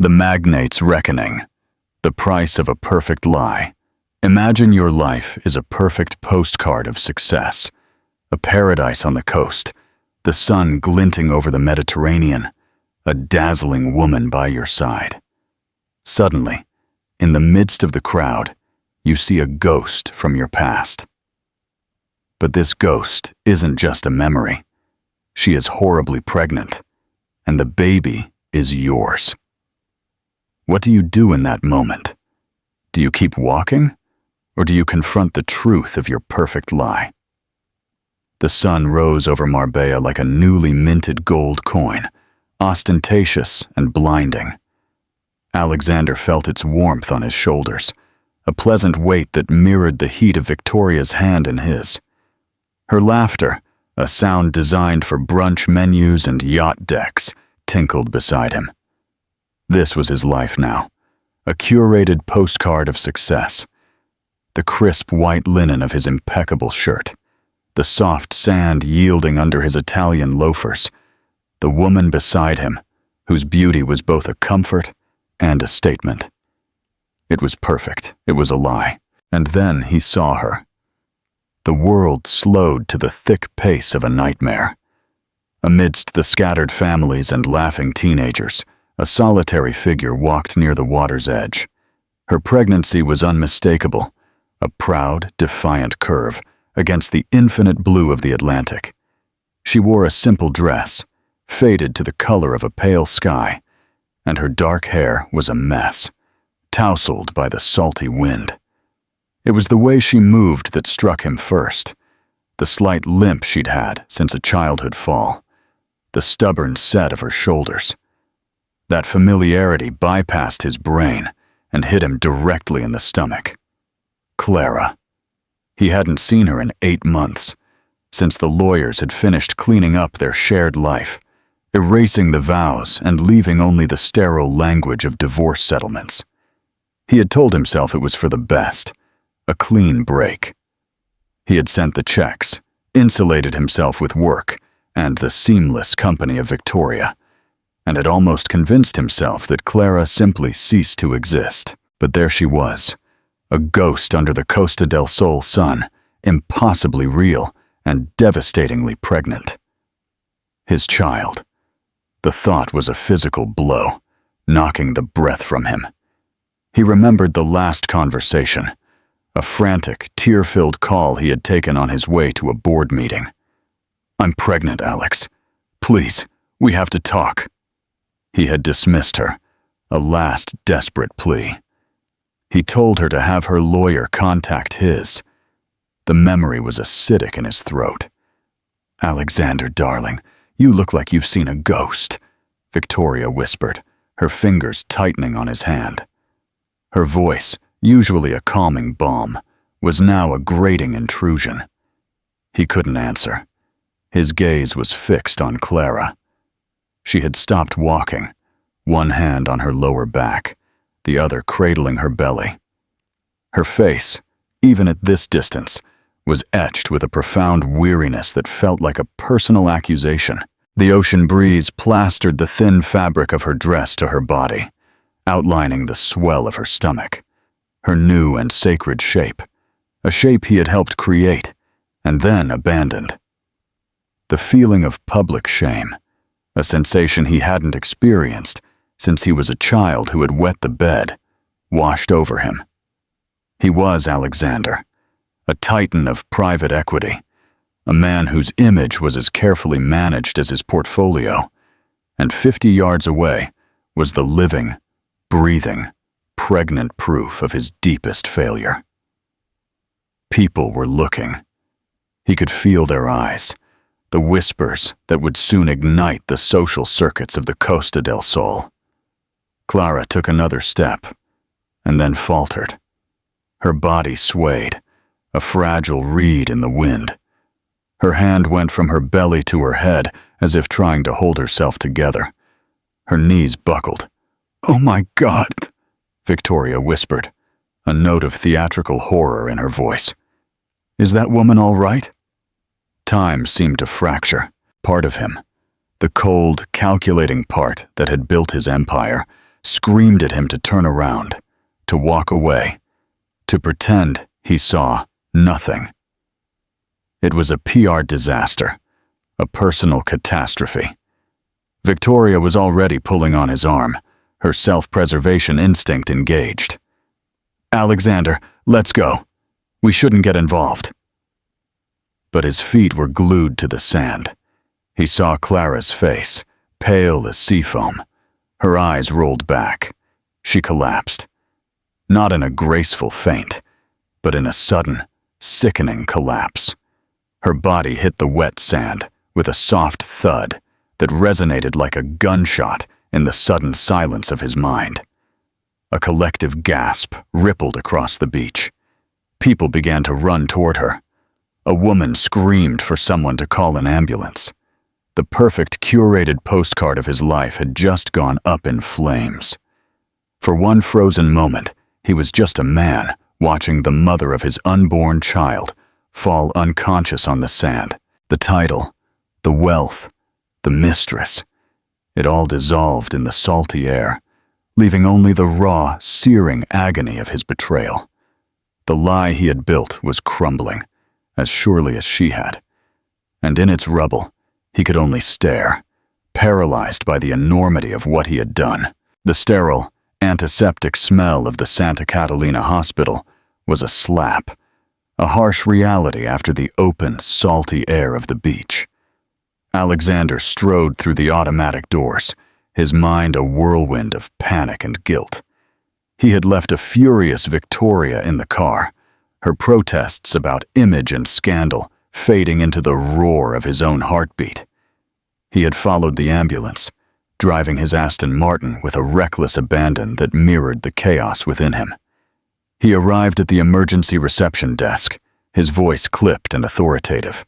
The magnate's reckoning. The price of a perfect lie. Imagine your life is a perfect postcard of success. A paradise on the coast, the sun glinting over the Mediterranean, a dazzling woman by your side. Suddenly, in the midst of the crowd, you see a ghost from your past. But this ghost isn't just a memory. She is horribly pregnant, and the baby is yours. What do you do in that moment? Do you keep walking, or do you confront the truth of your perfect lie? The sun rose over Marbella like a newly minted gold coin, ostentatious and blinding. Alexander felt its warmth on his shoulders, a pleasant weight that mirrored the heat of Victoria's hand in his. Her laughter, a sound designed for brunch menus and yacht decks, tinkled beside him. This was his life now, a curated postcard of success. The crisp white linen of his impeccable shirt, the soft sand yielding under his Italian loafers, the woman beside him, whose beauty was both a comfort and a statement. It was perfect, it was a lie, and then he saw her. The world slowed to the thick pace of a nightmare. Amidst the scattered families and laughing teenagers, a solitary figure walked near the water's edge. Her pregnancy was unmistakable, a proud, defiant curve against the infinite blue of the Atlantic. She wore a simple dress, faded to the color of a pale sky, and her dark hair was a mess, tousled by the salty wind. It was the way she moved that struck him first, the slight limp she'd had since a childhood fall, the stubborn set of her shoulders. That familiarity bypassed his brain and hit him directly in the stomach. Clara. He hadn't seen her in 8 months, since the lawyers had finished cleaning up their shared life, erasing the vows and leaving only the sterile language of divorce settlements. He had told himself it was for the best, a clean break. He had sent the checks, insulated himself with work and the seamless company of Victoria, and had almost convinced himself that Clara simply ceased to exist. But there she was, a ghost under the Costa del Sol sun, impossibly real and devastatingly pregnant. His child. The thought was a physical blow, knocking the breath from him. He remembered the last conversation, a frantic, tear-filled call he had taken on his way to a board meeting. "I'm pregnant, Alex. Please, we have to talk." He had dismissed her, a last desperate plea. He told her to have her lawyer contact his. The memory was acidic in his throat. "Alexander, darling, you look like you've seen a ghost," Victoria whispered, her fingers tightening on his hand. Her voice, usually a calming balm, was now a grating intrusion. He couldn't answer. His gaze was fixed on Clara. She had stopped walking, one hand on her lower back, the other cradling her belly. Her face, even at this distance, was etched with a profound weariness that felt like a personal accusation. The ocean breeze plastered the thin fabric of her dress to her body, outlining the swell of her stomach, her new and sacred shape, a shape he had helped create and then abandoned. The feeling of public shame, a sensation he hadn't experienced since he was a child who had wet the bed, washed over him. He was Alexander, a titan of private equity, a man whose image was as carefully managed as his portfolio, and 50 yards away was the living, breathing, pregnant proof of his deepest failure. People were looking. He could feel their eyes, the whispers that would soon ignite the social circuits of the Costa del Sol. Clara took another step, and then faltered. Her body swayed, a fragile reed in the wind. Her hand went from her belly to her head as if trying to hold herself together. Her knees buckled. "Oh my God," Victoria whispered, a note of theatrical horror in her voice. "Is that woman all right?" Time seemed to fracture. Part of him, the cold, calculating part that had built his empire, screamed at him to turn around, to walk away, to pretend he saw nothing. It was a PR disaster, a personal catastrophe. Victoria was already pulling on his arm, her self-preservation instinct engaged. "Alexander, let's go. We shouldn't get involved." But his feet were glued to the sand. He saw Clara's face, pale as sea foam. Her eyes rolled back. She collapsed. Not in a graceful faint, but in a sudden, sickening collapse. Her body hit the wet sand with a soft thud that resonated like a gunshot in the sudden silence of his mind. A collective gasp rippled across the beach. People began to run toward her. A woman screamed for someone to call an ambulance. The perfect curated postcard of his life had just gone up in flames. For one frozen moment, he was just a man watching the mother of his unborn child fall unconscious on the sand. The title, the wealth, the mistress, it all dissolved in the salty air, leaving only the raw, searing agony of his betrayal. The lie he had built was crumbling, as surely as she had. And in its rubble, he could only stare, paralyzed by the enormity of what he had done. The sterile, antiseptic smell of the Santa Catalina hospital was a slap, a harsh reality after the open, salty air of the beach. Alexander strode through the automatic doors, his mind a whirlwind of panic and guilt. He had left a furious Victoria in the car, her protests about image and scandal fading into the roar of his own heartbeat. He had followed the ambulance, driving his Aston Martin with a reckless abandon that mirrored the chaos within him. He arrived at the emergency reception desk, his voice clipped and authoritative.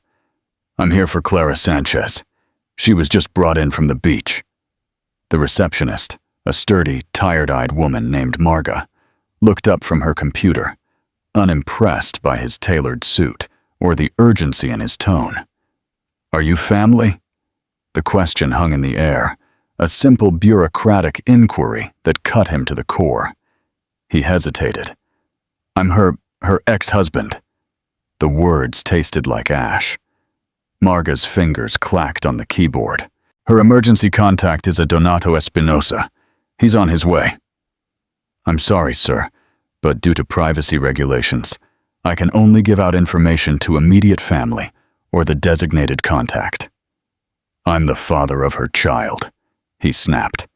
"I'm here for Clara Sanchez. She was just brought in from the beach." The receptionist, a sturdy, tired-eyed woman named Marga, looked up from her computer, unimpressed by his tailored suit or the urgency in his tone. "Are you family?" The question hung in the air, a simple bureaucratic inquiry that cut him to the core. He hesitated. "I'm her ex-husband." The words tasted like ash. Marga's fingers clacked on the keyboard. "Her emergency contact is a Donato Espinosa. He's on his way." "I'm sorry, sir, but due to privacy regulations, I can only give out information to immediate family or the designated contact." "I'm the father of her child," he snapped,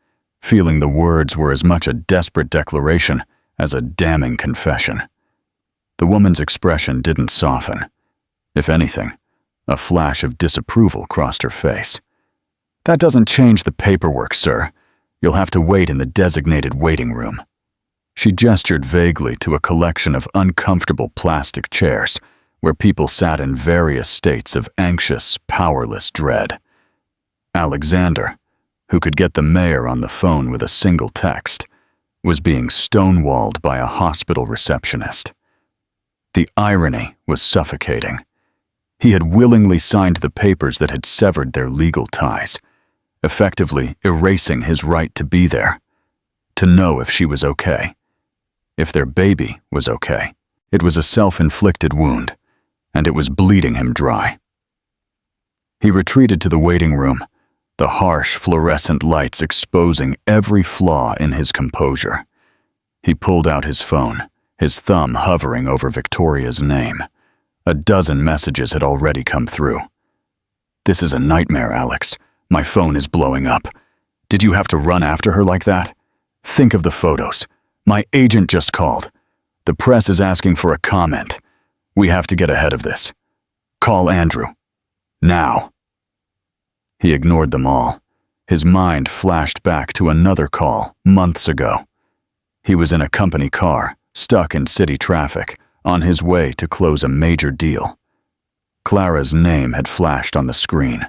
feeling the words were as much a desperate declaration as a damning confession. The woman's expression didn't soften. If anything, a flash of disapproval crossed her face. "That doesn't change the paperwork, sir. You'll have to wait in the designated waiting room." She gestured vaguely to a collection of uncomfortable plastic chairs where people sat in various states of anxious, powerless dread. Alexander, who could get the mayor on the phone with a single text, was being stonewalled by a hospital receptionist. The irony was suffocating. He had willingly signed the papers that had severed their legal ties, effectively erasing his right to be there, to know if she was okay, if their baby was okay. It was a self-inflicted wound, and it was bleeding him dry. He retreated to the waiting room, the harsh fluorescent lights exposing every flaw in his composure. He pulled out his phone, his thumb hovering over Victoria's name. A dozen messages had already come through. "This is a nightmare, Alex. My phone is blowing up. Did you have to run after her like that? Think of the photos. My agent just called. The press is asking for a comment. We have to get ahead of this. Call Andrew. Now." He ignored them all. His mind flashed back to another call months ago. He was in a company car, stuck in city traffic, on his way to close a major deal. Clara's name had flashed on the screen.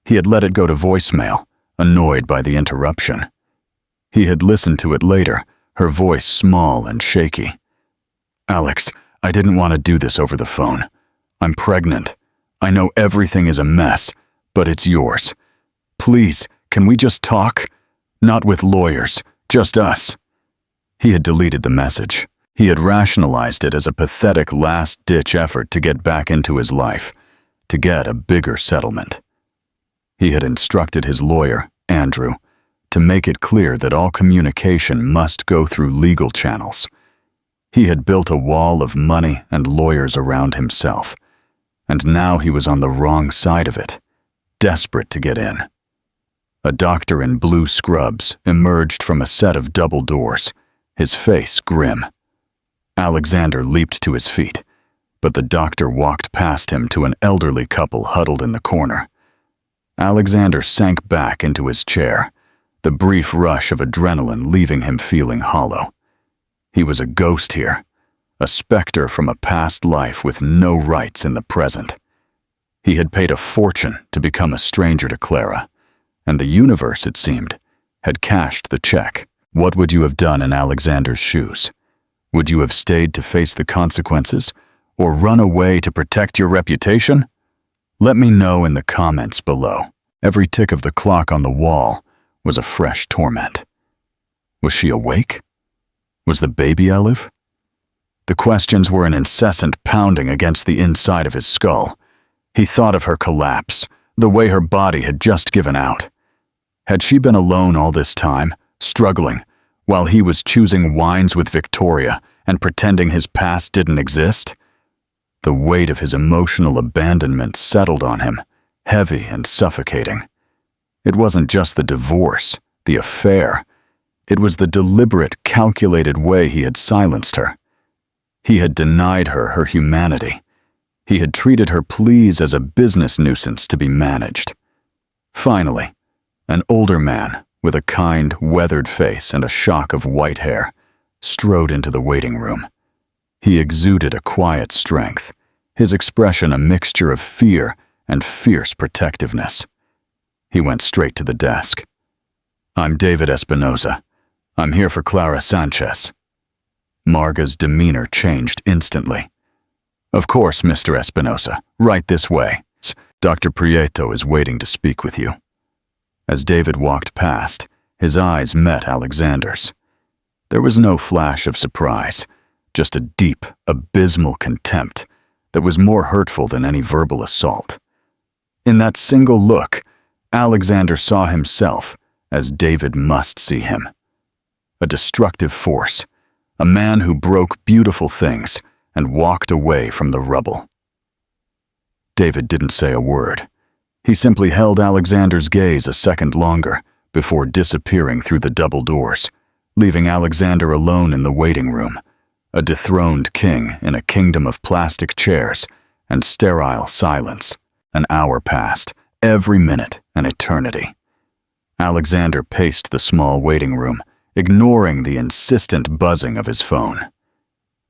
He had let it go to voicemail, annoyed by the interruption. He had listened to it later, her voice small and shaky. "Alex, I didn't want to do this over the phone. I'm pregnant. I know everything is a mess, but it's yours. Please, can we just talk? Not with lawyers, Just us. He had deleted the message. He had rationalized it as a pathetic last-ditch effort to get back into his life, to get a bigger settlement. He had instructed his lawyer, Andrew, to make it clear that all communication must go through legal channels. He had built a wall of money and lawyers around himself, and now he was on the wrong side of it, desperate to get in. A doctor in blue scrubs emerged from a set of double doors, his face grim. Alexander leaped to his feet, but the doctor walked past him to an elderly couple huddled in the corner. Alexander sank back into his chair, the brief rush of adrenaline leaving him feeling hollow. He was a ghost here, a specter from a past life with no rights in the present. He had paid a fortune to become a stranger to Clara, and the universe, it seemed, had cashed the check. What would you have done in Alexander's shoes? Would you have stayed to face the consequences, or run away to protect your reputation? Let me know in the comments below. Every tick of the clock on the wall was a fresh torment. Was she awake? Was the baby alive? The questions were an incessant pounding against the inside of his skull. He thought of her collapse, the way her body had just given out. Had she been alone all this time, struggling, while he was choosing wines with Victoria and pretending his past didn't exist? The weight of his emotional abandonment settled on him, heavy and suffocating. It wasn't just the divorce, the affair. It was the deliberate, calculated way he had silenced her. He had denied her her humanity. He had treated her pleas as a business nuisance to be managed. Finally, an older man with a kind, weathered face and a shock of white hair strode into the waiting room. He exuded a quiet strength, his expression a mixture of fear and fierce protectiveness. He went straight to the desk. "I'm David Espinosa. I'm here for Clara Sanchez." Marga's demeanor changed instantly. "Of course, Mr. Espinosa. Right this way. Dr. Prieto is waiting to speak with you." As David walked past, his eyes met Alexander's. There was no flash of surprise, just a deep, abysmal contempt that was more hurtful than any verbal assault. In that single look, Alexander saw himself as David must see him. A destructive force, a man who broke beautiful things and walked away from the rubble. David didn't say a word. He simply held Alexander's gaze a second longer before disappearing through the double doors, leaving Alexander alone in the waiting room, a dethroned king in a kingdom of plastic chairs and sterile silence. An hour passed, every minute an eternity. Alexander paced the small waiting room, ignoring the insistent buzzing of his phone.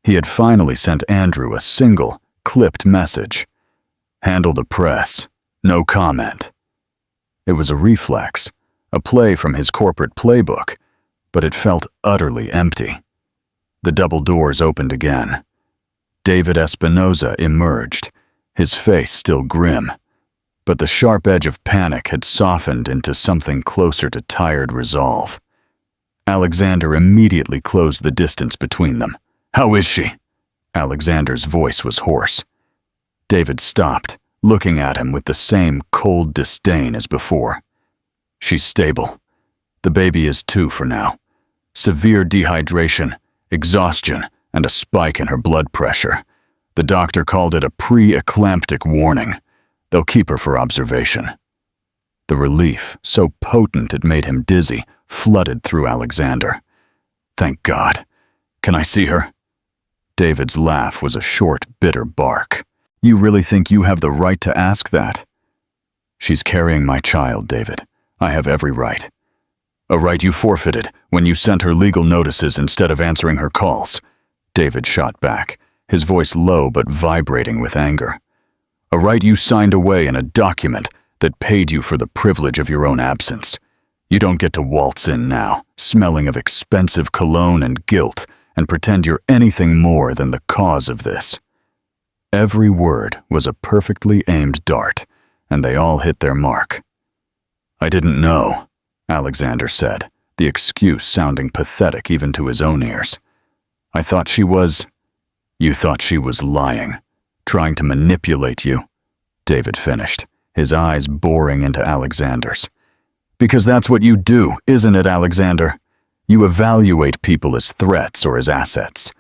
He had finally sent Andrew a single, clipped message. "Handle the press. No comment." It was a reflex, a play from his corporate playbook, but it felt utterly empty. The double doors opened again. David Espinosa emerged, his face still grim, but the sharp edge of panic had softened into something closer to tired resolve. Alexander immediately closed the distance between them. "How is she?" Alexander's voice was hoarse. David stopped, looking at him with the same cold disdain as before. "She's stable. The baby is too for now. Severe dehydration, exhaustion, and a spike in her blood pressure. The doctor called it a pre-eclamptic warning. They'll keep her for observation." The relief, so potent it made him dizzy, flooded through Alexander. "Thank God. Can I see her?" David's laugh was a short, bitter bark. "You really think you have the right to ask that?" "She's carrying my child, David. I have every right." "A right you forfeited when you sent her legal notices instead of answering her calls," David shot back, his voice low but vibrating with anger. "A right you signed away in a document that paid you for the privilege of your own absence. You don't get to waltz in now, smelling of expensive cologne and guilt, and pretend you're anything more than the cause of this." Every word was a perfectly aimed dart, and they all hit their mark. "I didn't know," Alexander said, the excuse sounding pathetic even to his own ears. "I thought she was—" "You thought she was lying, trying to manipulate you," David finished, his eyes boring into Alexander's. "Because that's what you do, isn't it, Alexander? You evaluate people as threats or as assets.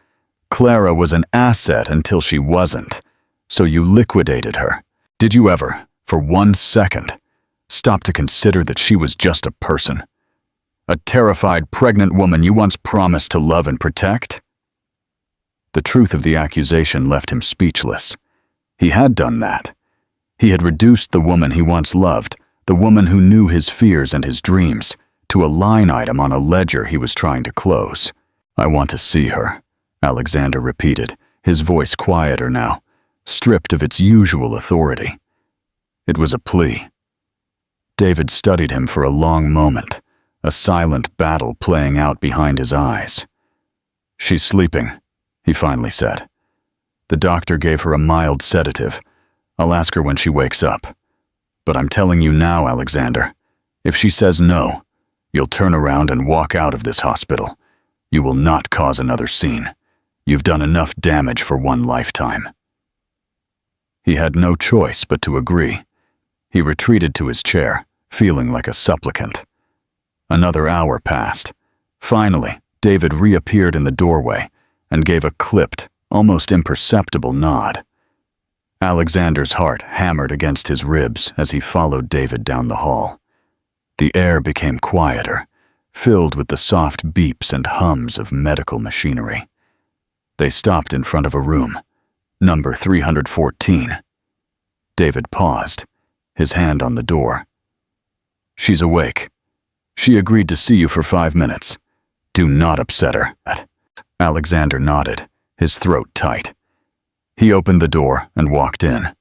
Clara was an asset until she wasn't, so you liquidated her. Did you ever, for 1 second, stop to consider that she was just a person? A terrified, pregnant woman you once promised to love and protect?" The truth of the accusation left him speechless. He had done that. He had reduced the woman he once loved, the woman who knew his fears and his dreams, to a line item on a ledger he was trying to close. "I want to see her," Alexander repeated, his voice quieter now, stripped of its usual authority. It was a plea. David studied him for a long moment, a silent battle playing out behind his eyes. "She's sleeping," he finally said. "The doctor gave her a mild sedative. I'll ask her when she wakes up. But I'm telling you now, Alexander, if she says no, you'll turn around and walk out of this hospital. You will not cause another scene. You've done enough damage for 1 lifetime." He had no choice but to agree. He retreated to his chair, feeling like a supplicant. Another hour passed. Finally, David reappeared in the doorway and gave a clipped, almost imperceptible nod. Alexander's heart hammered against his ribs as he followed David down the hall. The air became quieter, filled with the soft beeps and hums of medical machinery. They stopped in front of a room, number 314. David paused, his hand on the door. "She's awake. She agreed to see you for 5 minutes. Do not upset her." Alexander nodded, his throat tight. He opened the door and walked in.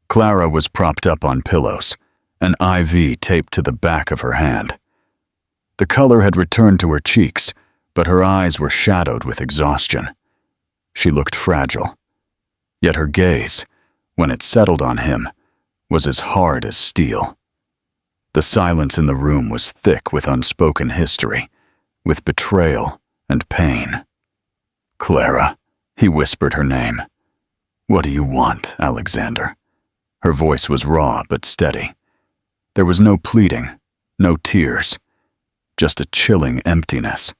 Clara was propped up on pillows, an IV taped to the back of her hand. The color had returned to her cheeks, but her eyes were shadowed with exhaustion. She looked fragile. Yet her gaze, when it settled on him, was as hard as steel. The silence in the room was thick with unspoken history, with betrayal and pain. "Clara," he whispered her name. "What do you want, Alexander?" Her voice was raw but steady. There was no pleading, no tears, just a chilling emptiness.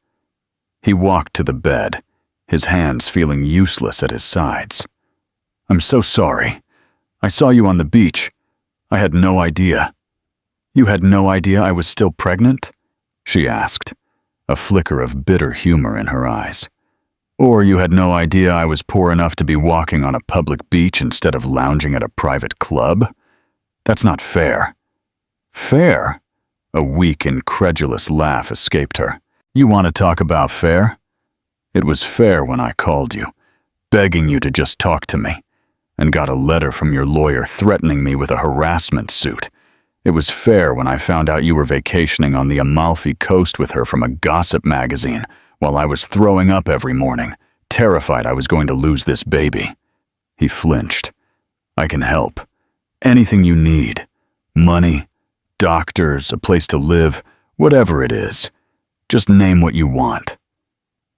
He walked to the bed, his hands feeling useless at his sides. "I'm so sorry. I saw you on the beach. I had no idea." "You had no idea I was still pregnant?" she asked, a flicker of bitter humor in her eyes. "Or you had no idea I was poor enough to be walking on a public beach instead of lounging at a private club? That's not fair." "Fair?" A weak, incredulous laugh escaped her. "You want to talk about fair? It was fair when I called you, begging you to just talk to me, and got a letter from your lawyer threatening me with a harassment suit. It was fair when I found out you were vacationing on the Amalfi Coast with her from a gossip magazine, while I was throwing up every morning, terrified I was going to lose this baby." He flinched. "I can help. Anything you need. Money, doctors, a place to live, whatever it is. Just name what you want."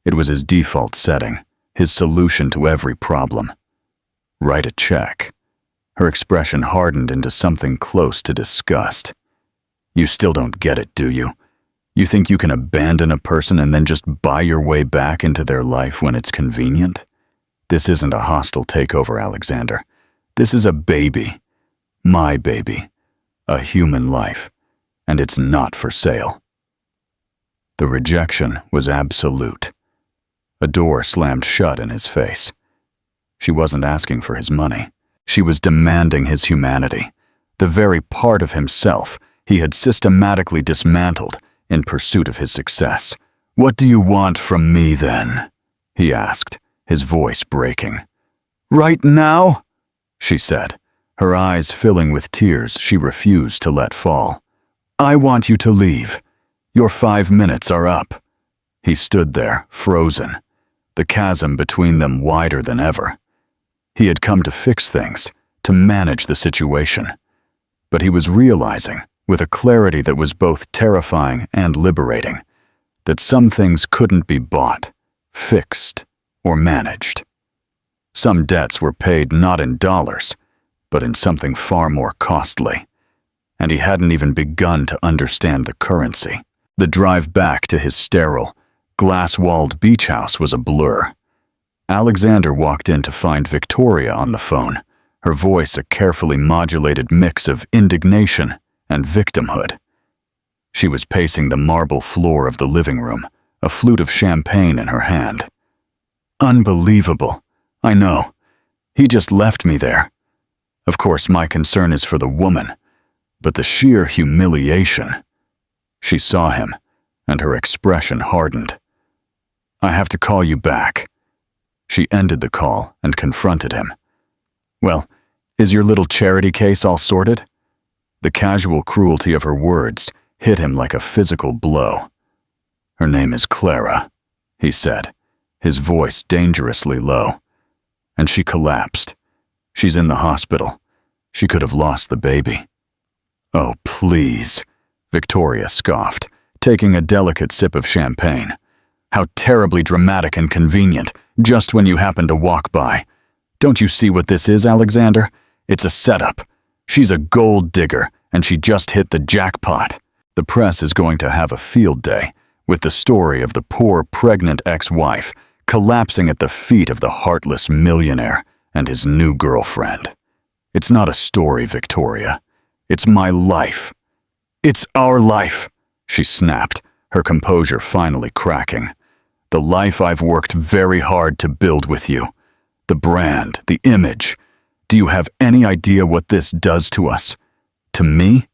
It was his default setting, his solution to every problem. Write a check. Her expression hardened into something close to disgust. "You still don't get it, do you? You think you can abandon a person and then just buy your way back into their life when it's convenient? This isn't a hostile takeover, Alexander. This is a baby. My baby. A human life. And it's not for sale." The rejection was absolute. A door slammed shut in his face. She wasn't asking for his money. She was demanding his humanity, the very part of himself he had systematically dismantled in pursuit of his success. "What do you want from me, then?" he asked, his voice breaking. "Right now?" she said, her eyes filling with tears she refused to let fall. "I want you to leave. Your 5 minutes are up." He stood there, frozen, the chasm between them wider than ever. He had come to fix things, to manage the situation. But he was realizing, with a clarity that was both terrifying and liberating, that some things couldn't be bought, fixed, or managed. Some debts were paid not in dollars, but in something far more costly, and he hadn't even begun to understand the currency. The drive back to his sterile, glass-walled beach house was a blur. Alexander walked in to find Victoria on the phone, her voice a carefully modulated mix of indignation and victimhood. She was pacing the marble floor of the living room, a flute of champagne in her hand. "Unbelievable. I know. He just left me there. Of course, my concern is for the woman, but the sheer humiliation." She saw him, and her expression hardened. "I have to call you back." She ended the call and confronted him. "Well, is your little charity case all sorted?" The casual cruelty of her words hit him like a physical blow. "Her name is Clara," he said, his voice dangerously low. "And she collapsed. She's in the hospital. She could have lost the baby." "Oh, please," Victoria scoffed, taking a delicate sip of champagne. "How terribly dramatic and convenient, just when you happen to walk by. Don't you see what this is, Alexander? It's a setup. She's a gold digger, and she just hit the jackpot. The press is going to have a field day with the story of the poor pregnant ex-wife collapsing at the feet of the heartless millionaire and his new girlfriend. It's not a story, Victoria. It's my life. It's our life," she snapped, her composure finally cracking. "The life I've worked very hard to build with you. The brand, the image. Do you have any idea what this does to us? To me?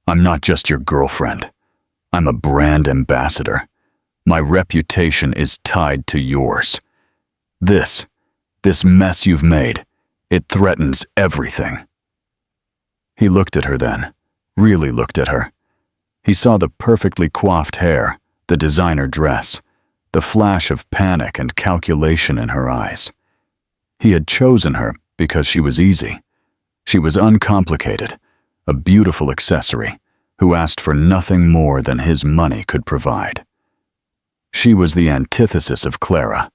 I'm not just your girlfriend. I'm a brand ambassador. My reputation is tied to yours. This mess you've made, it threatens everything." He looked at her then, really looked at her. He saw the perfectly coiffed hair, the designer dress, the flash of panic and calculation in her eyes. He had chosen her because she was easy. She was uncomplicated, a beautiful accessory who asked for nothing more than his money could provide. She was the antithesis of Clara,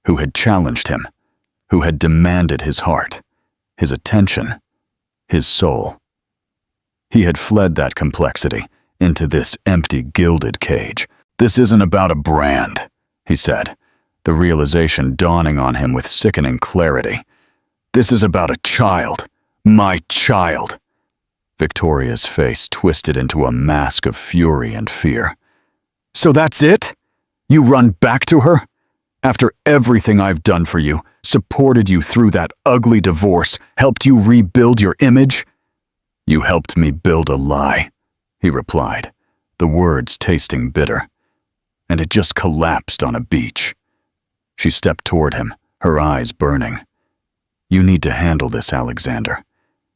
who had challenged him, who had demanded his heart, his attention, his soul. He had fled that complexity into this empty, gilded cage. "This isn't about a brand," he said, the realization dawning on him with sickening clarity. "This is about a child, my child." Victoria's face twisted into a mask of fury and fear. "So that's it? You run back to her? After everything I've done for you, supported you through that ugly divorce, helped you rebuild your image?" "You helped me build a lie," he replied, the words tasting bitter. "And it just collapsed on a beach." She stepped toward him, her eyes burning. "You need to handle this, Alexander.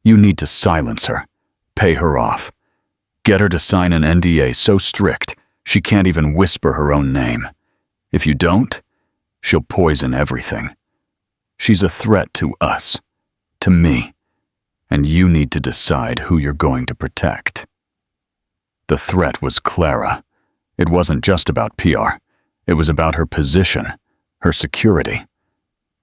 You need to silence her, pay her off. Get her to sign an NDA so strict she can't even whisper her own name. If you don't, she'll poison everything. She's a threat to us, to me, and you need to decide who you're going to protect." The threat was Clara. It wasn't just about PR. It was about her position, her security.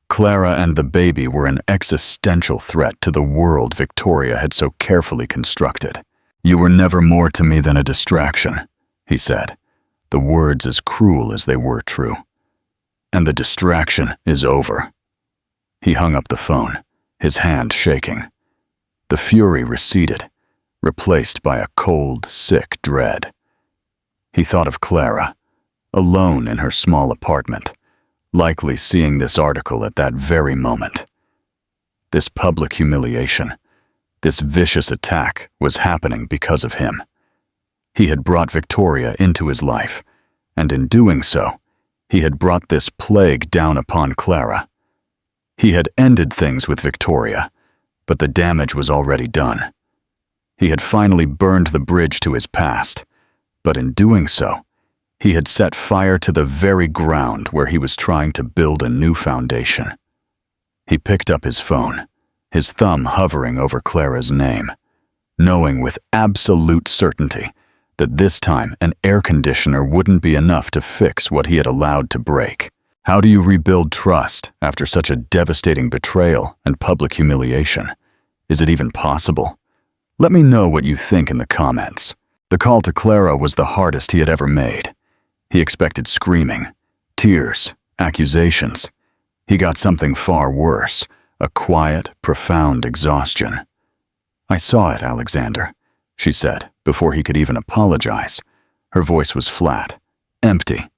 Clara and the baby were an existential threat to the world Victoria had so carefully constructed. "You were never more to me than a distraction," he said, the words as cruel as they were true. "And the distraction is over." He hung up the phone, his hand shaking. The fury receded, replaced by a cold, sick dread. He thought of Clara, alone in her small apartment, likely seeing this article at that very moment. This public humiliation, this vicious attack was happening because of him. He had brought Victoria into his life, and in doing so, he had brought this plague down upon Clara. He had ended things with Victoria, but the damage was already done. He had finally burned the bridge to his past, but in doing so, he had set fire to the very ground where he was trying to build a new foundation. He picked up his phone, his thumb hovering over Clara's name, knowing with absolute certainty that this time an air conditioner wouldn't be enough to fix what he had allowed to break. How do you rebuild trust after such a devastating betrayal and public humiliation? Is it even possible? Let me know what you think in the comments. The call to Clara was the hardest he had ever made. He expected screaming, tears, accusations. He got something far worse, a quiet, profound exhaustion. "I saw it, Alexander," she said, before he could even apologize. Her voice was flat, empty.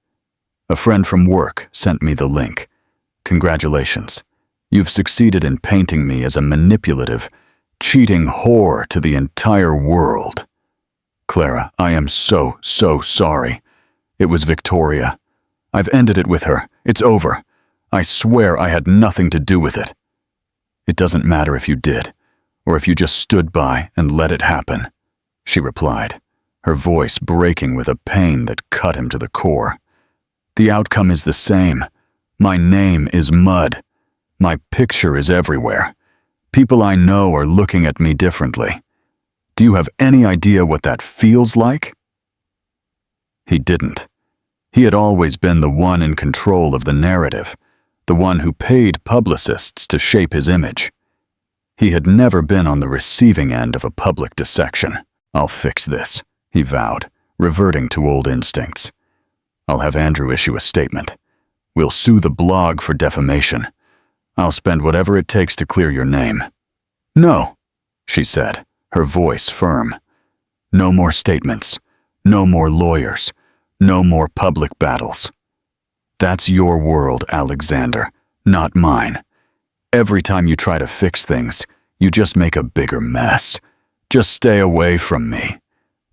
"A friend from work sent me the link. Congratulations. You've succeeded in painting me as a manipulative, cheating whore to the entire world. Clara, I am so sorry. It was Victoria. I've ended it with her. It's over. I swear I had nothing to do with it." "It doesn't matter if you did, or if you just stood by and let it happen," she replied, her voice breaking with a pain that cut him to the core. "The outcome is the same. My name is mud. My picture is everywhere. People I know are looking at me differently. Do you have any idea what that feels like?" He didn't. He had always been the one in control of the narrative, the one who paid publicists to shape his image. He had never been on the receiving end of a public dissection. "I'll fix this," he vowed, reverting to old instincts. "I'll have Andrew issue a statement. We'll sue the blog for defamation. I'll spend whatever it takes to clear your name." "No," she said, her voice firm. "No more statements. No more lawyers. No more public battles. That's your world, Alexander, not mine. Every time you try to fix things, you just make a bigger mess. Just stay away from me.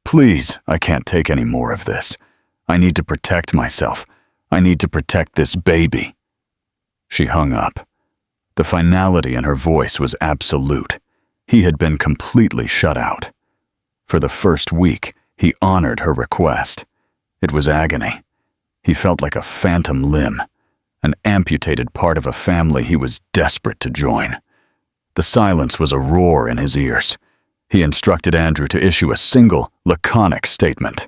Please, I can't take any more of this. I need to protect myself. I need to protect this baby." She hung up. The finality in her voice was absolute. He had been completely shut out. For the first week, he honored her request. It was agony. He felt like a phantom limb, an amputated part of a family he was desperate to join. The silence was a roar in his ears. He instructed Andrew to issue a single, laconic statement.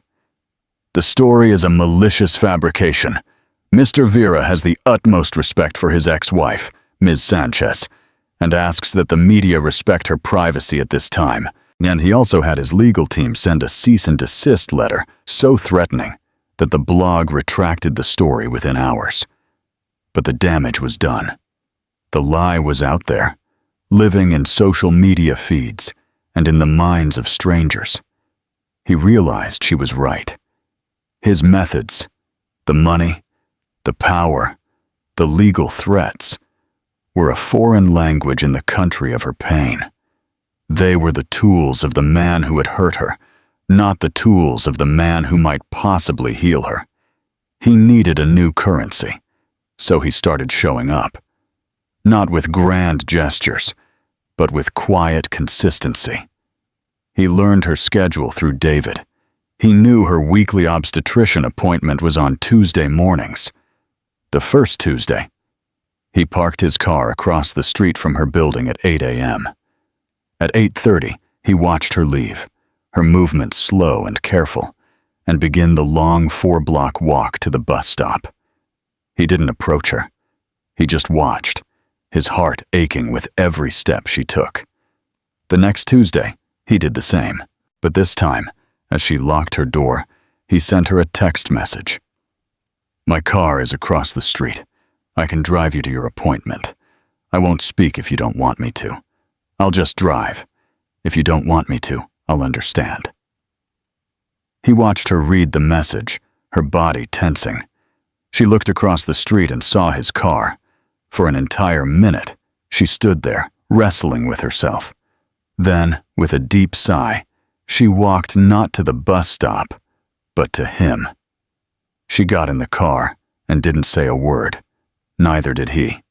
"The story is a malicious fabrication. Mr. Vera has the utmost respect for his ex-wife, Ms. Sanchez, and asks that the media respect her privacy at this time." And he also had his legal team send a cease and desist letter so threatening that the blog retracted the story within hours. But the damage was done. The lie was out there, living in social media feeds and in the minds of strangers. He realized she was right. His methods, the money, the power, the legal threats, were a foreign language in the country of her pain. They were the tools of the man who had hurt her, not the tools of the man who might possibly heal her. He needed a new currency, so he started showing up. Not with grand gestures, but with quiet consistency. He learned her schedule through David. He knew her weekly obstetrician appointment was on Tuesday mornings. The first Tuesday, he parked his car across the street from her building at 8 a.m. At 8:30, he watched her leave, her movements slow and careful, and begin the long 4-block walk to the bus stop. He didn't approach her. He just watched, his heart aching with every step she took. The next Tuesday, he did the same, but this time, as she locked her door, he sent her a text message. "My car is across the street. I can drive you to your appointment. I won't speak if you don't want me to. I'll just drive. If you don't want me to, I'll understand." He watched her read the message, her body tensing. She looked across the street and saw his car. For an entire minute, she stood there, wrestling with herself. Then, with a deep sigh, she walked not to the bus stop, but to him. She got in the car and didn't say a word. Neither did he.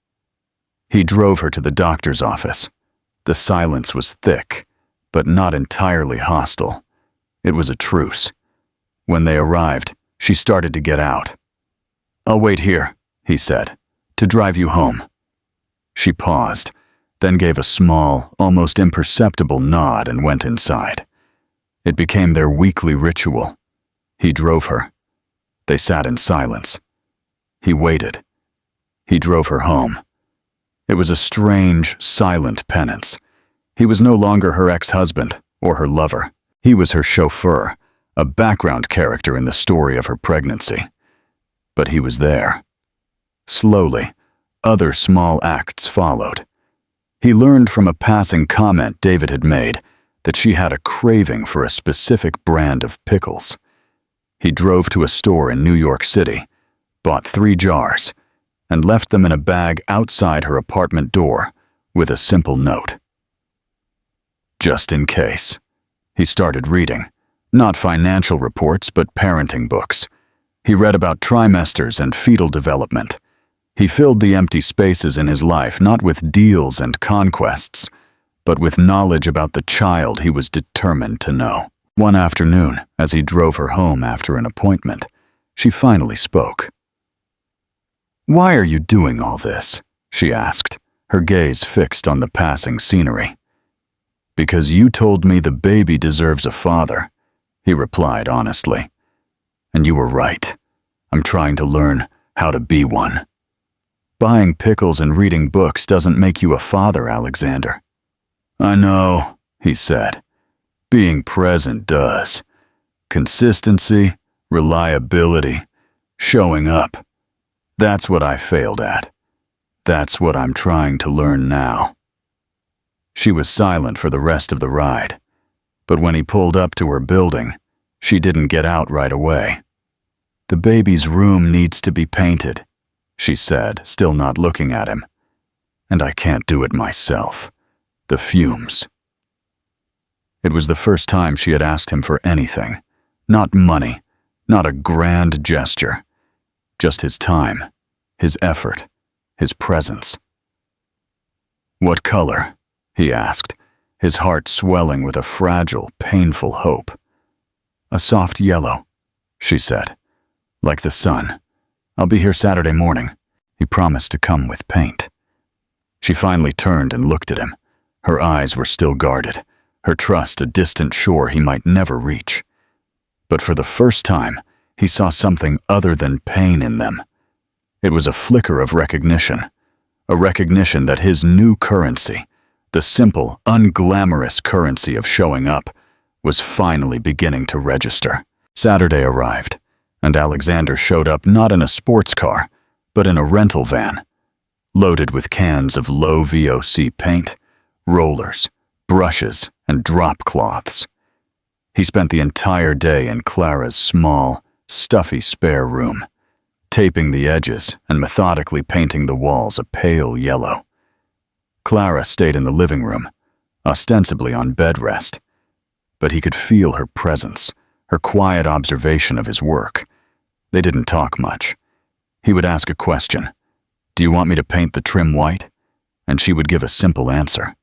He drove her to the doctor's office. The silence was thick, but not entirely hostile. It was a truce. When they arrived, she started to get out. "I'll wait here," he said, "to drive you home." She paused, then gave a small, almost imperceptible nod and went inside. It became their weekly ritual, He drove her. They sat in silence. He waited. He drove her home. It was a strange, silent penance. He was no longer her ex-husband or her lover. He was her chauffeur, a background character in the story of her pregnancy. But he was there. Slowly, other small acts followed. He learned from a passing comment David had made that she had a craving for a specific brand of pickles. He drove to a store in New York City, bought 3 jars, and left them in a bag outside her apartment door with a simple note. Just in case. He started reading, not financial reports but parenting books. He read about trimesters and fetal development. He filled the empty spaces in his life not with deals and conquests, but with knowledge about the child he was determined to know. One afternoon, as he drove her home after an appointment, she finally spoke. "Why are you doing all this?" she asked, her gaze fixed on the passing scenery. "Because you told me the baby deserves a father," he replied honestly. "And you were right. I'm trying to learn how to be one." "Buying pickles and reading books doesn't make you a father, Alexander." "I know," he said. "Being present does. Consistency, reliability, showing up. That's what I failed at. That's what I'm trying to learn now." She was silent for the rest of the ride, but when he pulled up to her building, she didn't get out right away. "The baby's room needs to be painted," she said, still not looking at him. "And I can't do it myself. The fumes." It was the first time she had asked him for anything. Not money, not a grand gesture. Just his time, his effort, his presence. "What color?" he asked, his heart swelling with a fragile, painful hope. "A soft yellow," she said. "Like the sun. I'll be here Saturday morning." He promised to come with paint. She finally turned and looked at him. Her eyes were still guarded, her trust a distant shore he might never reach. But for the first time, he saw something other than pain in them. It was a flicker of recognition, a recognition that his new currency, the simple, unglamorous currency of showing up, was finally beginning to register. Saturday arrived, and Alexander showed up not in a sports car, but in a rental van, loaded with cans of low VOC paint, rollers, brushes, and drop cloths. He spent the entire day in Clara's small, stuffy spare room, taping the edges and methodically painting the walls a pale yellow. Clara stayed in the living room, ostensibly on bed rest, but he could feel her presence, her quiet observation of his work. They didn't talk much. He would ask a question, "Do you want me to paint the trim white?" And she would give a simple answer.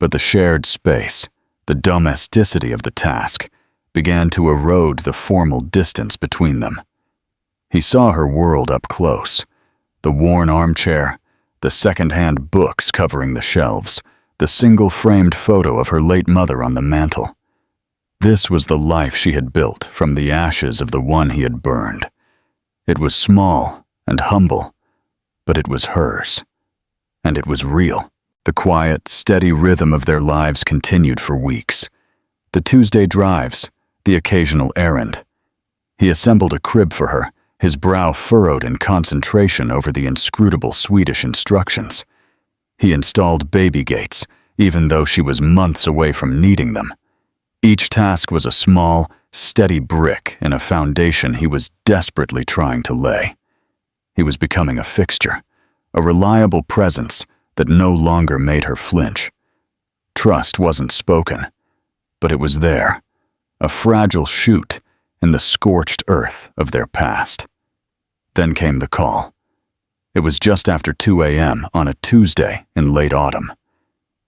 But the shared space, the domesticity of the task, began to erode the formal distance between them. He saw her world up close, the worn armchair, the second-hand books covering the shelves, the single-framed photo of her late mother on the mantel. This was the life she had built from the ashes of the one he had burned. It was small and humble, but it was hers. And it was real. The quiet, steady rhythm of their lives continued for weeks. The Tuesday drives, the occasional errand. He assembled a crib for her, his brow furrowed in concentration over the inscrutable Swedish instructions. He installed baby gates, even though she was months away from needing them. Each task was a small, steady brick in a foundation he was desperately trying to lay. He was becoming a fixture, a reliable presence that no longer made her flinch. Trust wasn't spoken, but it was there, a fragile shoot in the scorched earth of their past. Then came the call. It was just after 2 a.m. on a Tuesday in late autumn.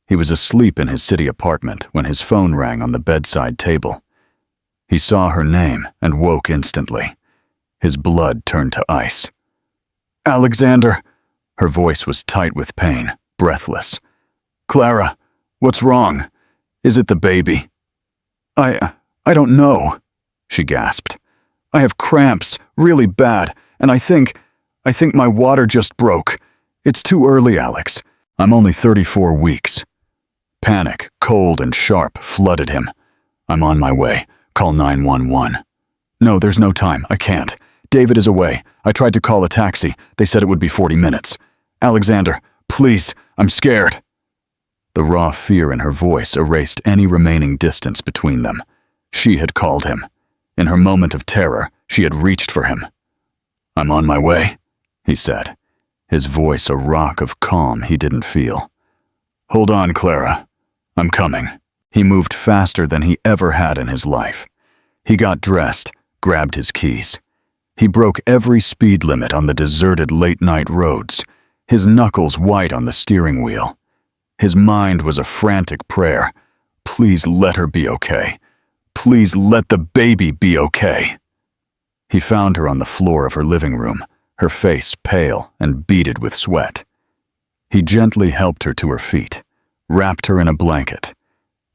He was asleep in his city apartment when his phone rang on the bedside table. He saw her name and woke instantly. His blood turned to ice. "Alexander!" Her voice was tight with pain, breathless. "Clara, what's wrong? Is it the baby?" I don't know," she gasped. I have cramps, really bad, and I think my water just broke. It's too early, Alex. I'm only 34 weeks. Panic, cold and sharp, flooded him. I'm on my way. Call 911. No, there's no time. I can't. David is away. I tried to call a taxi. They said it would be 40 minutes. Alexander, please, I'm scared. The raw fear in her voice erased any remaining distance between them. She had called him. In her moment of terror, she had reached for him. I'm on my way, he said, his voice a rock of calm he didn't feel. Hold on, Clara. I'm coming. He moved faster than he ever had in his life. He got dressed, grabbed his keys. He broke every speed limit on the deserted late-night roads, his knuckles white on the steering wheel. His mind was a frantic prayer. Please let her be okay. Please let the baby be okay. He found her on the floor of her living room, her face pale and beaded with sweat. He gently helped her to her feet, wrapped her in a blanket,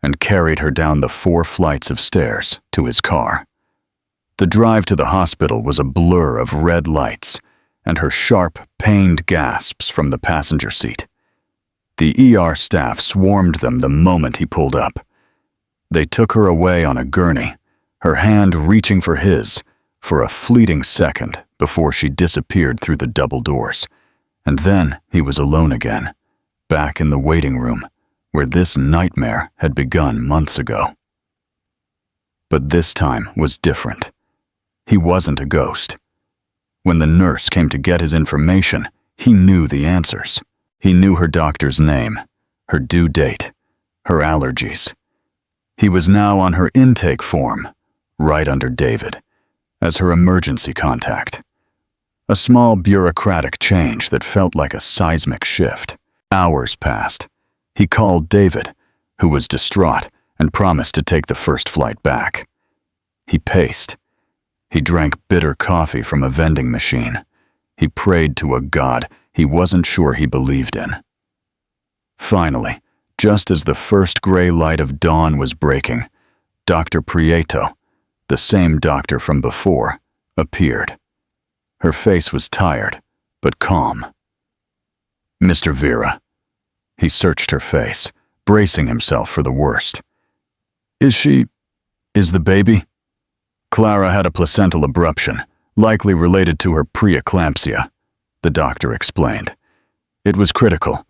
and carried her down the 4 flights of stairs to his car. The drive to the hospital was a blur of red lights and her sharp, pained gasps from the passenger seat. The ER staff swarmed them the moment he pulled up. They took her away on a gurney, her hand reaching for his for a fleeting second before she disappeared through the double doors. And then he was alone again, back in the waiting room, where this nightmare had begun months ago. But this time was different. He wasn't a ghost. When the nurse came to get his information, he knew the answers. He knew her doctor's name, her due date, her allergies. He was now on her intake form, right under David, as her emergency contact. A small bureaucratic change that felt like a seismic shift. Hours passed. He called David, who was distraught and promised to take the first flight back. He paced. He drank bitter coffee from a vending machine. He prayed to a God he wasn't sure he believed in. Finally, just as the first gray light of dawn was breaking, Dr. Prieto, the same doctor from before, appeared. Her face was tired, but calm. Mr. Vera. He searched her face, bracing himself for the worst. Is the baby? Clara had a placental abruption, likely related to her preeclampsia, the doctor explained. It was critical.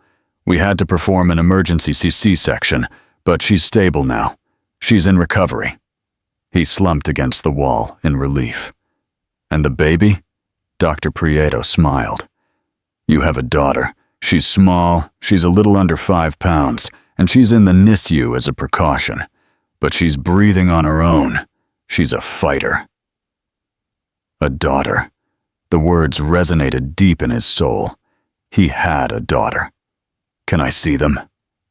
We had to perform an emergency C-section, but she's stable now. She's in recovery. He slumped against the wall in relief. And the baby? Dr. Prieto smiled. You have a daughter. She's small, she's a little under 5 pounds, and she's in the NICU as a precaution. But she's breathing on her own. She's a fighter. A daughter. The words resonated deep in his soul. He had a daughter. Can I see them?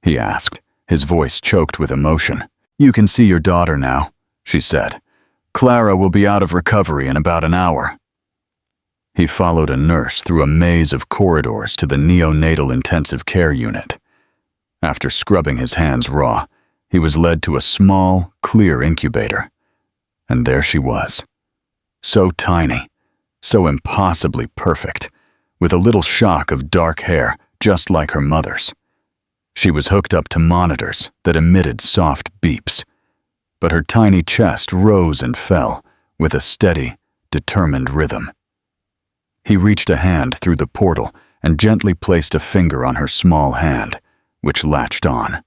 He asked, his voice choked with emotion. You can see your daughter now, she said. Clara will be out of recovery in about an hour. He followed a nurse through a maze of corridors to the neonatal intensive care unit. After scrubbing his hands raw, he was led to a small, clear incubator. And there she was. So tiny, so impossibly perfect, with a little shock of dark hair just like her mother's. She was hooked up to monitors that emitted soft beeps, but her tiny chest rose and fell with a steady, determined rhythm. He reached a hand through the portal and gently placed a finger on her small hand, which latched on.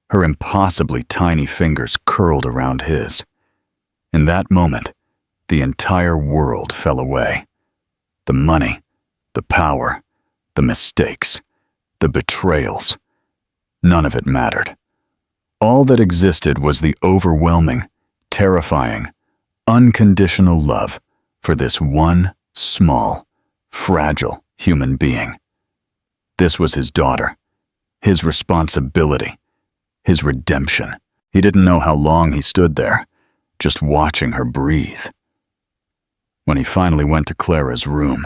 Her impossibly tiny fingers curled around his. In that moment, the entire world fell away. The money, the power, the mistakes, the betrayals. None of it mattered. All that existed was the overwhelming, terrifying, unconditional love for this one small, fragile human being. This was his daughter, his responsibility, his redemption. He didn't know how long he stood there, just watching her breathe. When he finally went to Clara's room,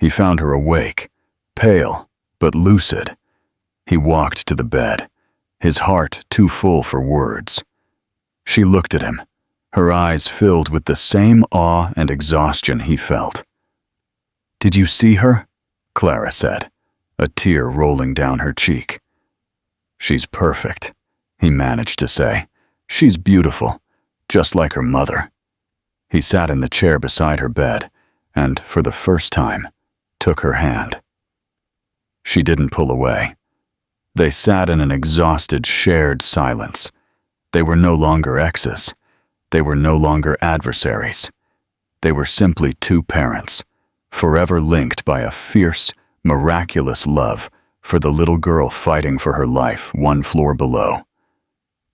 he found her awake, pale but lucid. He walked to the bed, his heart too full for words. She looked at him, her eyes filled with the same awe and exhaustion he felt. "Did you see her?" Clara said, a tear rolling down her cheek. "She's perfect," he managed to say. "She's beautiful, just like her mother." He sat in the chair beside her bed and, for the first time, took her hand. She didn't pull away. They sat in an exhausted, shared silence. They were no longer exes. They were no longer adversaries. They were simply two parents, forever linked by a fierce, miraculous love for the little girl fighting for her life 1 floor below.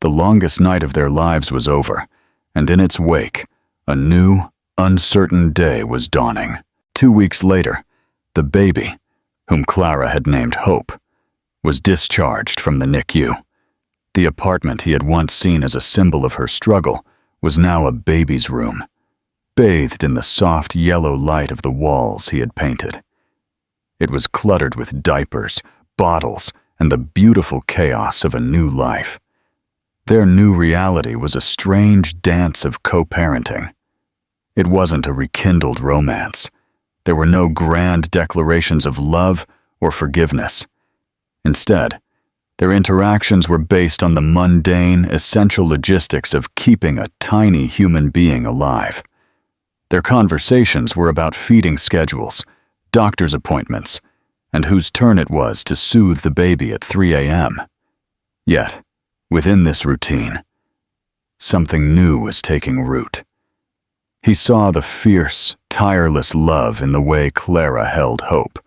The longest night of their lives was over, and in its wake, a new, uncertain day was dawning. 2 weeks later, the baby, whom Clara had named Hope, was discharged from the NICU. The apartment he had once seen as a symbol of her struggle was now a baby's room, bathed in the soft yellow light of the walls he had painted. It was cluttered with diapers, bottles, and the beautiful chaos of a new life. Their new reality was a strange dance of co-parenting. It wasn't a rekindled romance. There were no grand declarations of love or forgiveness. Instead, their interactions were based on the mundane, essential logistics of keeping a tiny human being alive. Their conversations were about feeding schedules, doctor's appointments, and whose turn it was to soothe the baby at 3 a.m. Yet, within this routine, something new was taking root. He saw the fierce, tireless love in the way Clara held Hope,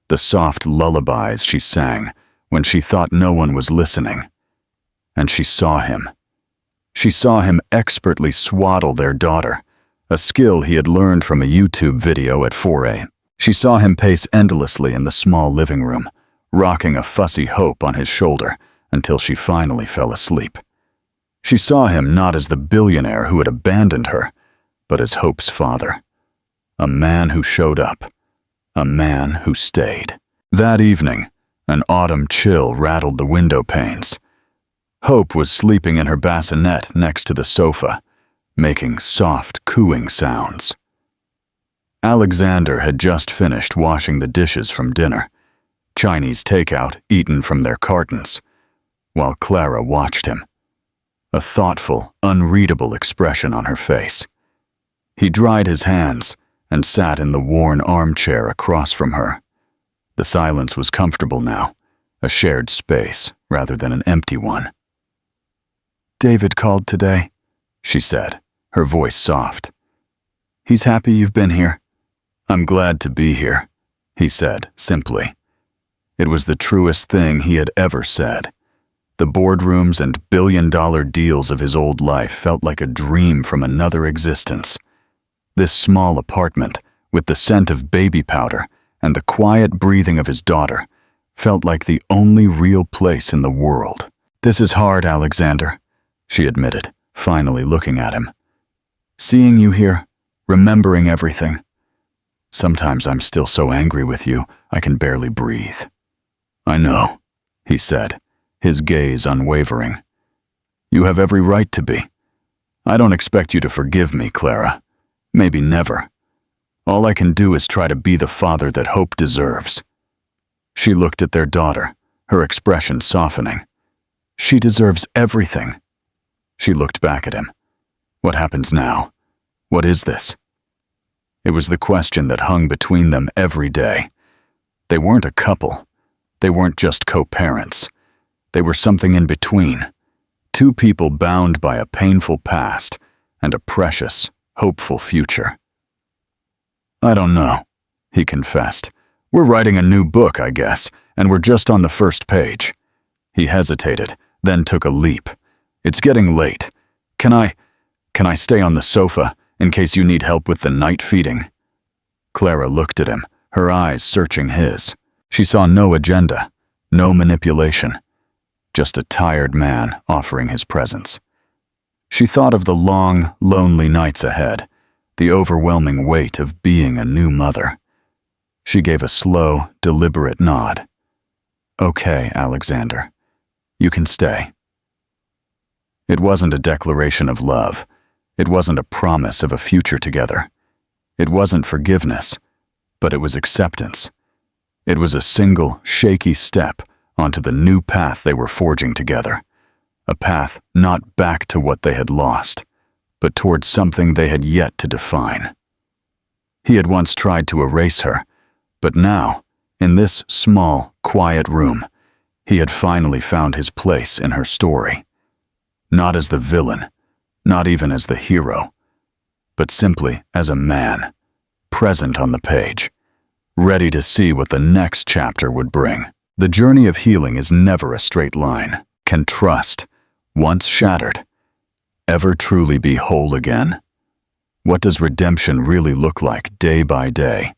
the soft lullabies she sang when she thought no one was listening. And she saw him. She saw him expertly swaddle their daughter, a skill he had learned from a YouTube video at 4 a.m. She saw him pace endlessly in the small living room, rocking a fussy Hope on his shoulder until she finally fell asleep. She saw him not as the billionaire who had abandoned her, but as Hope's father. A man who showed up. A man who stayed. That evening, an autumn chill rattled the window panes. Hope was sleeping in her bassinet next to the sofa, making soft, cooing sounds. Alexander had just finished washing the dishes from dinner, Chinese takeout eaten from their cartons, while Clara watched him, a thoughtful, unreadable expression on her face. He dried his hands and sat in the worn armchair across from her. The silence was comfortable now, a shared space rather than an empty one. "David called today," she said, her voice soft. "He's happy you've been here." "I'm glad to be here," he said simply. It was the truest thing he had ever said. The boardrooms and billion-dollar deals of his old life felt like a dream from another existence. This small apartment, with the scent of baby powder and the quiet breathing of his daughter, felt like the only real place in the world. "This is hard, Alexander," she admitted, finally looking at him. "Seeing you here, remembering everything. Sometimes I'm still so angry with you, I can barely breathe." "I know," he said, his gaze unwavering. "You have every right to be. I don't expect you to forgive me, Clara. Maybe never. All I can do is try to be the father that Hope deserves." She looked at their daughter, her expression softening. "She deserves everything." She looked back at him. "What happens now? What is this?" It was the question that hung between them every day. They weren't a couple. They weren't just co-parents. They were something in between. Two people bound by a painful past and a precious, hopeful future. "I don't know," he confessed. "We're writing a new book, I guess, and we're just on the first page." He hesitated, then took a leap. "It's getting late. Can I stay on the sofa in case you need help with the night feeding?" Clara looked at him, her eyes searching his. She saw no agenda, no manipulation, just a tired man offering his presence. She thought of the long, lonely nights ahead, the overwhelming weight of being a new mother. She gave a slow, deliberate nod. "Okay, Alexander, you can stay." It wasn't a declaration of love. It wasn't a promise of a future together. It wasn't forgiveness, but it was acceptance. It was a single, shaky step onto the new path they were forging together. A path not back to what they had lost, but towards something they had yet to define. He had once tried to erase her, but now, in this small, quiet room, he had finally found his place in her story. Not as the villain, not even as the hero, but simply as a man, present on the page, ready to see what the next chapter would bring. The journey of healing is never a straight line. Can trust, once shattered, ever truly be whole again? What does redemption really look like day by day,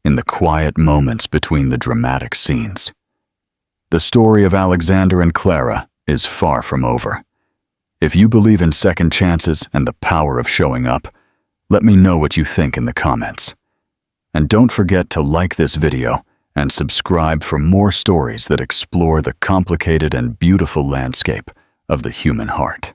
in the quiet moments between the dramatic scenes? The story of Alexander and Clara is far from over. If you believe in second chances and the power of showing up, let me know what you think in the comments. And don't forget to like this video and subscribe for more stories that explore the complicated and beautiful landscape of the human heart.